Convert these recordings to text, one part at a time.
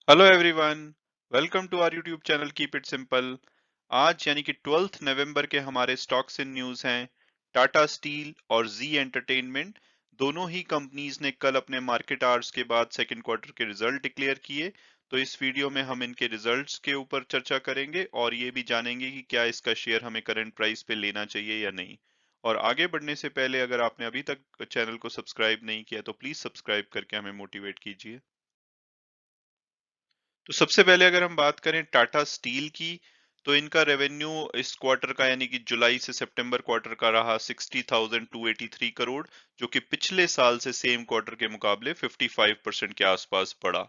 Hello everyone, welcome to our YouTube channel keep it simple. आज यानी कि 12 नवंबर के हमारे स्टॉक्स इन न्यूज़ हैं। टाटा स्टील और जी एंटरटेनमेंट दोनों ही कंपनीज ने कल अपने मार्केट आवर्स के बाद सेकंड क्वार्टर के रिजल्ट डिक्लेयर किए। तो इस वीडियो में हम इनके रिजल्ट्स के ऊपर चर्चा करेंगे और ये भी जानेंगे कि क्या इसका शेयर हमें करंट प्राइस पे लेना चाहिए या नहीं। और आगे बढ़ने से पहले अगर आपने अभी तक चैनल को सब्सक्राइब नहीं किया तो प्लीज सब्सक्राइब करके हमें मोटिवेट कीजिए। तो सबसे पहले अगर हम बात करें टाटा स्टील की, तो इनका रेवेन्यू इस क्वार्टर का यानी कि जुलाई से सितंबर क्वार्टर का रहा 60,283 करोड़, जो कि पिछले साल से सेम क्वार्टर के मुकाबले 55% के आसपास बढ़ा।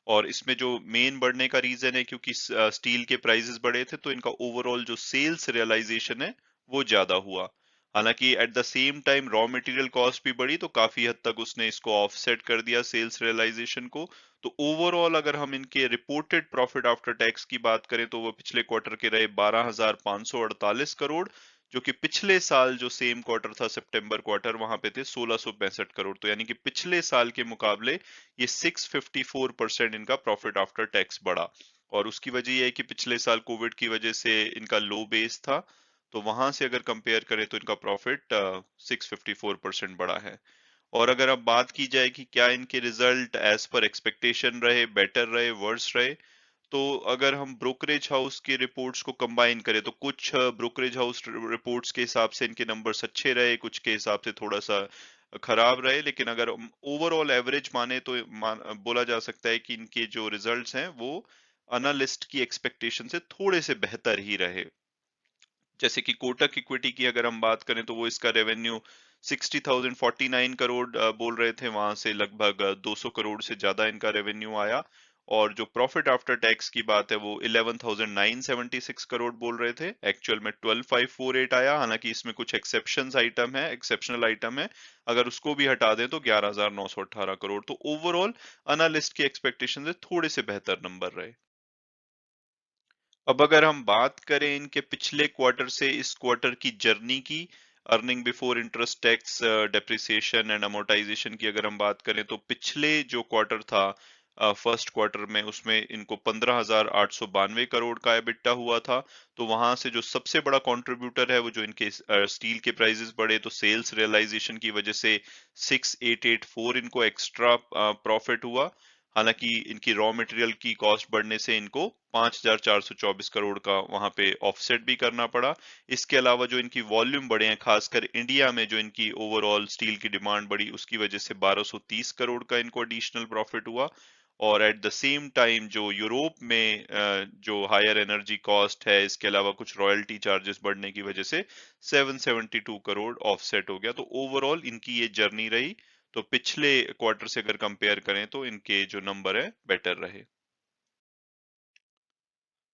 और इसमें जो मेन बढ़ने का रीजन है क्योंकि स्टील के प्राइसेस बढ़े थे, तो इनका ओवरऑल जो सेल्स रियलाइजेशन है वो ज्यादा हुआ। हालांकि at the same time raw material cost भी बढ़ी, तो काफी हद तक उसने इसको ऑफसेट कर दिया सेल्स रियलाइजेशन को। तो ओवरऑल अगर हम इनके रिपोर्टेड प्रॉफिट आफ्टर टैक्स की बात करें तो वो पिछले क्वार्टर के रहे 12,548 करोड़, जो कि पिछले साल जो सेम क्वार्टर था सितंबर क्वार्टर वहां पे थे 1665 करोड़। तो यानी कि पिछले साल के मुकाबले ये 654% इनका प्रॉफिट आफ्टर टैक्स बढ़ा। और उसकी वजह यह है कि पिछले साल कोविड की वजह से इनका लो बेस था, तो वहां से अगर कंपेयर करें तो इनका प्रॉफिट 654% बढ़ा है। और अगर अब बात की जाए कि क्या इनके रिजल्ट एज पर एक्सपेक्टेशन रहे, बेटर रहे, वर्स रहे, तो अगर हम ब्रोकरेज हाउस के रिपोर्ट्स को कंबाइन करें तो कुछ ब्रोकरेज हाउस रिपोर्ट्स के हिसाब से इनके नंबर्स अच्छे रहे, कुछ के हिसाब से थोड़ा सा खराब रहे। लेकिन अगर ओवरऑल एवरेज माने तो बोला जा सकता है कि इनके जो रिजल्ट्स हैं वो अनालिस्ट की एक्सपेक्टेशन से थोड़े से बेहतर ही रहे। जैसे कि कोटक इक्विटी की अगर हम बात करें तो वो इसका रेवेन्यू 60,049 करोड़ बोल रहे थे, वहां से लगभग 200 करोड़ से ज्यादा इनका रेवेन्यू आया। और जो प्रॉफिट आफ्टर टैक्स की बात है वो 11,976 करोड़ बोल रहे थे, एक्चुअल में 12,548 आया। हालांकि इसमें कुछ एक्सेप्शनल आइटम है, अगर उसको भी हटा दें तो 11,918 करोड़। तो ओवरऑल अनालिस्ट की एक्सपेक्टेशन से थोड़े से बेहतर नंबर रहे। अब अगर हम बात करें इनके पिछले क्वार्टर से इस क्वार्टर की जर्नी की, earning before interest tax depreciation and amortisation की अगर हम बात करें तो पिछले जो क्वार्टर था फर्स्ट क्वार्टर में, उसमें इनको 15,892 करोड़ का एबिटा हुआ था। तो वहां से जो सबसे बड़ा कंट्रीब्यूटर है वो जो इनके स्टील के प्राइसेस बढ़े, तो सेल्स रियलाइजेशन की वजह से 6,884 इनको एक्स्ट्रा प्रॉफिट हुआ। हालांकि इनकी रॉ मटेरियल की कॉस्ट बढ़ने से इनको 5,424 करोड़ का वहां पे ऑफसेट भी करना पड़ा। इसके अलावा जो इनकी वॉल्यूम बढ़े हैं, खासकर इंडिया में जो इनकी ओवरऑल स्टील की डिमांड बढ़ी, उसकी वजह से 1,230 करोड़ का इनको एडिशनल प्रॉफिट हुआ। और एट द सेम टाइम जो यूरोप में जो हायर एनर्जी कॉस्ट है, इसके अलावा कुछ रॉयल्टी चार्जेस बढ़ने की वजह से 772 करोड़ ऑफसेट हो गया। तो ओवरऑल इनकी ये जर्नी रही। तो पिछले क्वार्टर से अगर कंपेयर करें तो इनके जो नंबर है बेटर रहे।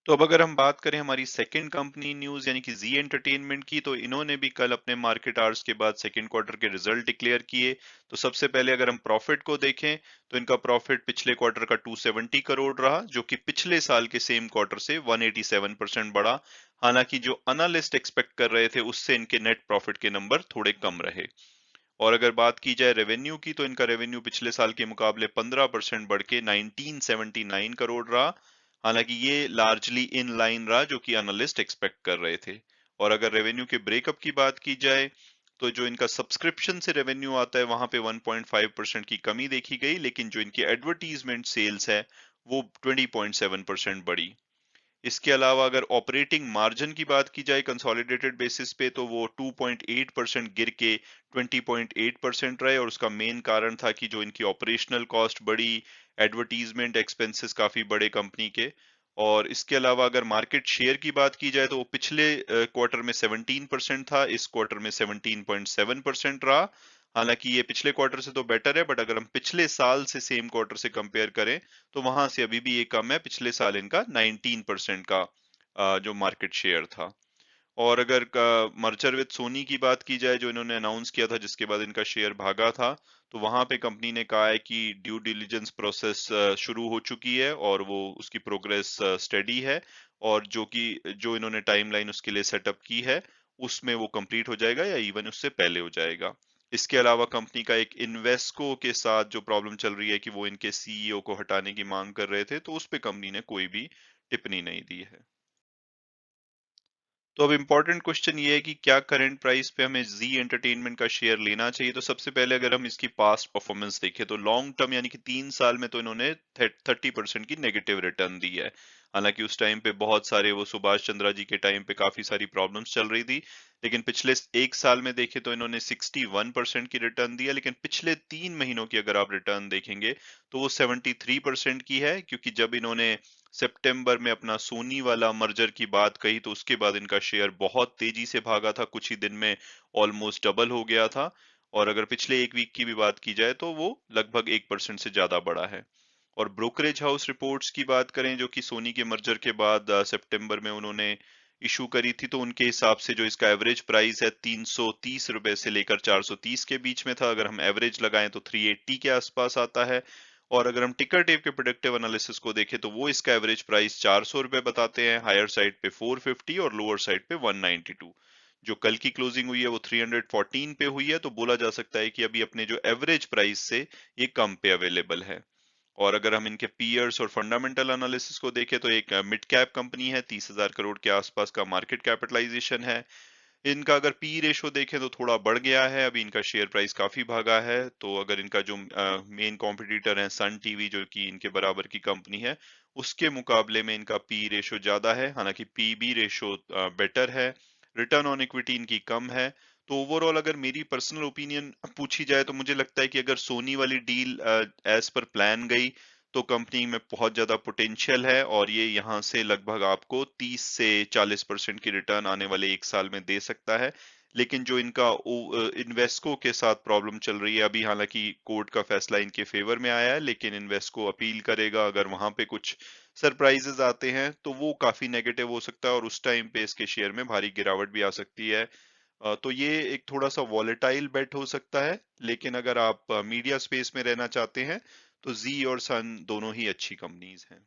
तो अब अगर हम बात करें हमारी सेकंड कंपनी न्यूज यानी कि जी एंटरटेनमेंट की, तो इन्होंने भी कल अपने मार्केट आवर्स के बाद सेकंड क्वार्टर के रिजल्ट डिक्लेयर किए। तो सबसे पहले अगर हम प्रॉफिट को देखें तो इनका प्रॉफिट पिछले क्वार्टर का 270 करोड़ रहा, जो कि पिछले साल के सेम क्वार्टर से 187% बढ़ा। हालांकि जो अनालिस्ट एक्सपेक्ट कर रहे थे उससे इनके नेट प्रॉफिट के नंबर थोड़े कम रहे। और अगर बात की जाए रेवेन्यू की, तो इनका रेवेन्यू पिछले साल के मुकाबले 15% बढ़ के 1979 करोड़ रहा। हालांकि ये लार्जली इन लाइन रहा जो कि एनालिस्ट एक्सपेक्ट कर रहे थे। और अगर रेवेन्यू के ब्रेकअप की बात की जाए तो जो इनका सब्सक्रिप्शन से रेवेन्यू आता है वहां पे 1.5% की कमी देखी गई, लेकिन जो इनकी एडवर्टीजमेंट सेल्स है वो 20.7% बढ़ी। इसके अलावा अगर ऑपरेटिंग मार्जिन की बात की जाए कंसोलिडेटेड बेसिस पे, तो वो 2.8% गिर के 20.8% रहे। और उसका मेन कारण था कि जो इनकी ऑपरेशनल कॉस्ट बढ़ी, एडवर्टीजमेंट एक्सपेंसेस काफी बड़े कंपनी के। और इसके अलावा अगर मार्केट शेयर की बात की जाए तो वो पिछले क्वार्टर में 17% था, इस क्वार्टर में 17.7% रहा। हालांकि ये पिछले क्वार्टर से तो बेटर है, बट अगर हम पिछले साल से सेम क्वार्टर से कंपेयर करें तो वहां से अभी भी ये कम है। पिछले साल इनका 19% का जो मार्केट शेयर था। और अगर मर्जर विद सोनी की बात की जाए जो इन्होंने अनाउंस किया था, जिसके बाद इनका शेयर भागा था, तो वहां पे कंपनी ने कहा है कि ड्यू डिलिजेंस प्रोसेस शुरू हो चुकी है और वो उसकी प्रोग्रेस स्टेडी है। और जो इन्होंने टाइमलाइन उसके लिए सेटअप की है उसमें वो कंप्लीट हो जाएगा या इवन उससे पहले हो जाएगा। इसके अलावा कंपनी का एक इन्वेस्को के साथ जो प्रॉब्लम चल रही है कि वो इनके सीईओ को हटाने की मांग कर रहे थे, तो उस पे कंपनी ने कोई भी टिप्पणी नहीं दी है। तो अब इम्पोर्टेंट क्वेश्चन ये है कि क्या करंट प्राइस पे हमें जी एंटरटेनमेंट का शेयर लेना चाहिए। तो सबसे पहले अगर हम इसकी पास्ट परफॉर्मेंस देखें तो लॉन्ग टर्म यानी कि 3 साल में तो इन्होंने 30% की नेगेटिव रिटर्न दी है। हालांकि उस टाइम पे बहुत सारे वो सुभाष चंद्रा जी के टाइम पे काफी सारी प्रॉब्लम्स चल रही थी, लेकिन पिछले 1 साल में देखें तो इन्होंने 61% की रिटर्न दी है। लेकिन पिछले 3 महीनों की अगर आप रिटर्न देखेंगे तो वो 73% की है, क्योंकि जब इन्होंने सितंबर में अपना सोनी वाला मर्जर की बात कही तो उसके बाद इनका शेयर बहुत तेजी से भागा था, कुछ ही दिन में ऑलमोस्ट डबल हो गया था। और अगर पिछले एक वीक की भी बात की जाए तो वो लगभग 1% से ज्यादा बढ़ा है। और ब्रोकरेज हाउस रिपोर्ट्स की बात करें जो कि सोनी के मर्जर के बाद सितंबर में उन्होंने इशू करी थी, तो उनके हिसाब से जो इसका एवरेज प्राइस है 330 रुपए से लेकर 430 के बीच में था। अगर हम एवरेज लगाएं तो 380 के आसपास आता है। और अगर हम टिकर टेप के प्रोडक्टिव एनालिसिस को देखें तो वो इसका एवरेज प्राइस 400 रुपए बताते हैं, हायर साइड पे 450 और लोअर साइड पे 192। जो कल की क्लोजिंग हुई है वो 314 पे हुई है, तो बोला जा सकता है कि अभी अपने जो एवरेज प्राइस से ये कम पे अवेलेबल है। और अगर हम इनके पीयर्स और फंडामेंटल एनालिसिस को देखें तो एक मिड कैप कंपनी है, 30,000 करोड़ के आसपास का मार्केट कैपिटलाइजेशन है। इनका अगर पी रेशो देखें तो थोड़ा बढ़ गया है, अभी इनका शेयर प्राइस काफी भागा है। तो अगर इनका जो मेन कॉम्पिटिटर है सन टीवी जो कि इनके बराबर की कंपनी है, उसके मुकाबले में इनका पी रेशो ज्यादा है, हालांकि पीबी रेशो बेटर है। रिटर्न ऑन इक्विटी इनकी कम है। तो ओवरऑल अगर मेरी पर्सनल ओपिनियन पूछी जाए तो मुझे लगता है कि अगर सोनी वाली डील एज पर प्लान गई तो कंपनी में बहुत ज्यादा पोटेंशियल है, और ये यहाँ से लगभग आपको 30 से 40% की रिटर्न आने वाले 1 साल में दे सकता है। लेकिन जो इनका इन्वेस्को के साथ प्रॉब्लम चल रही है अभी, हालांकि कोर्ट का फैसला इनके फेवर में आया है, लेकिन इन्वेस्को अपील करेगा। अगर वहां पे कुछ सरप्राइजेस आते हैं तो वो काफी नेगेटिव हो सकता है और उस टाइम पे इसके शेयर में भारी गिरावट भी आ सकती है। तो ये एक थोड़ा सा वॉलेटाइल बेट हो सकता है। लेकिन अगर आप मीडिया स्पेस में रहना चाहते हैं तो जी और सन दोनों ही अच्छी कंपनीज हैं।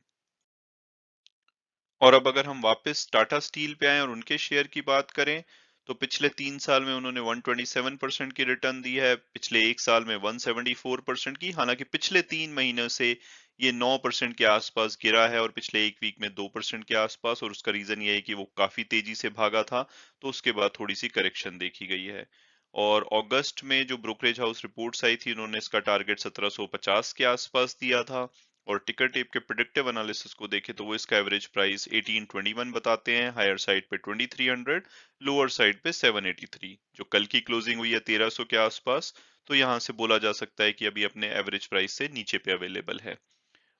और अब अगर हम वापस टाटा स्टील पे आए और उनके शेयर की बात करें तो पिछले 3 साल में उन्होंने 127% की रिटर्न दी है, पिछले 1 साल में 174% की। हालांकि पिछले 3 महीनों से ये 9% के आसपास गिरा है और पिछले एक वीक में 2% के आसपास। और उसका रीजन ये है कि वो काफी तेजी से भागा था, तो उसके बाद थोड़ी सी करेक्शन देखी गई है। और अगस्त में जो ब्रोकरेज हाउस रिपोर्ट्स आई थी उन्होंने इसका टारगेट 1750 के आसपास दिया था। और टिकर टेप के प्रेडिक्टिव एनालिसिस को देखें तो वो इसका एवरेज प्राइस 1821 बताते हैं, हायर साइड पे 2300, लोअर साइड पे 783। जो कल की क्लोजिंग हुई है 1300 के आसपास, तो यहाँ से बोला जा सकता है कि अभी अपने एवरेज प्राइस से नीचे पे अवेलेबल है।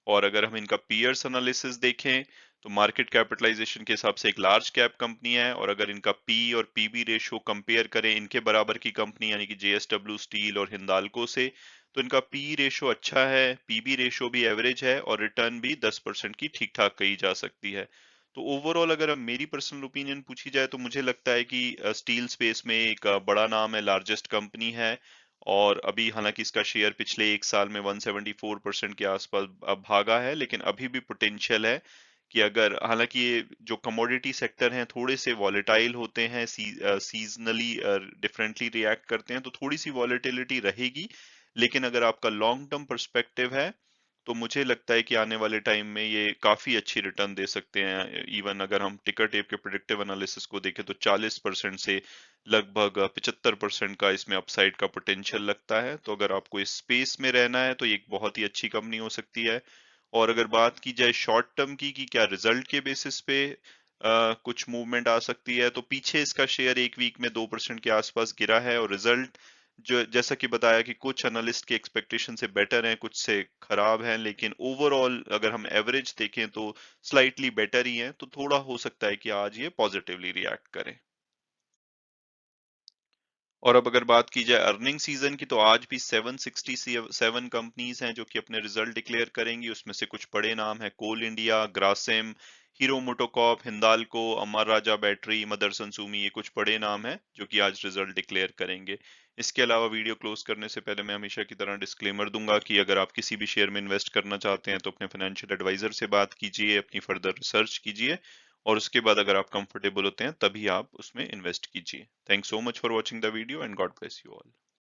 और अगर हम इनका पीयर्स एनालिसिस देखें तो मार्केट कैपिटलाइजेशन के हिसाब से एक लार्ज कैप कंपनी है। और अगर इनका पी और पीबी रेशियो कंपेयर करें इनके बराबर की कंपनी यानी कि जेएसडब्ल्यू स्टील और हिंदाल्को से, तो इनका पी रेशियो अच्छा है, पीबी रेशियो भी एवरेज है और रिटर्न भी 10% की ठीक ठाक कही जा सकती है। तो ओवरऑल अगर अब मेरी पर्सनल ओपिनियन पूछी जाए तो मुझे लगता है कि स्टील स्पेस में एक बड़ा नाम है, लार्जेस्ट कंपनी है। और अभी हालांकि इसका शेयर पिछले 1 साल में 174% के आसपास अब भागा है, लेकिन अभी भी पोटेंशियल है कि अगर, हालांकि ये जो कमोडिटी सेक्टर हैं थोड़े से वॉलेटाइल होते हैं, सीजनली डिफरेंटली रिएक्ट करते हैं, तो थोड़ी सी वॉलेटिलिटी रहेगी। लेकिन अगर आपका लॉन्ग टर्म पर्सपेक्टिव है तो मुझे लगता है कि आने वाले टाइम में ये काफी अच्छी रिटर्न दे सकते हैं। इवन अगर हम टिकर टेप के प्रेडिक्टिव एनालिसिस को देखें तो 40% से लगभग 75% का इसमें अपसाइड का पोटेंशियल लगता है। तो अगर आपको इस स्पेस में रहना है तो ये एक बहुत ही अच्छी कंपनी हो सकती है। और अगर बात की जाए शॉर्ट टर्म की कि क्या रिजल्ट के बेसिस पे कुछ मूवमेंट आ सकती है, तो पीछे इसका शेयर एक वीक में 2% के आसपास गिरा है। और रिजल्ट जो जैसा कि बताया कि कुछ एनालिस्ट के एक्सपेक्टेशन से बेटर हैं, कुछ से खराब हैं, लेकिन ओवरऑल अगर हम एवरेज देखें तो स्लाइटली बेटर ही हैं। तो थोड़ा हो सकता है कि आज ये पॉजिटिवली रिएक्ट करें। और अब अगर बात की जाए अर्निंग सीजन की तो आज भी 767 कंपनीज हैं जो कि अपने रिजल्ट डिक्लेयर करेंगी। उसमें से कुछ बड़े नाम है Coal India, Grasim, Hero MotoCorp, Hindalco, Amara Raja battery, Motherson Sumi, ये कुछ बड़े नाम हैं जो कि आज रिजल्ट डिक्लेयर करेंगे। इसके अलावा वीडियो क्लोज करने से पहले मैं हमेशा की तरह डिस्क्लेमर दूंगा कि अगर आप किसी भी शेयर में इन्वेस्ट करना चाहते हैं तो अपने फाइनेंशियल एडवाइजर से बात कीजिए, अपनी फर्दर रिसर्च कीजिए, और उसके बाद अगर आप कंफर्टेबल होते हैं तभी आप उसमें इन्वेस्ट कीजिए। Thanks so much for watching the video and God bless you all.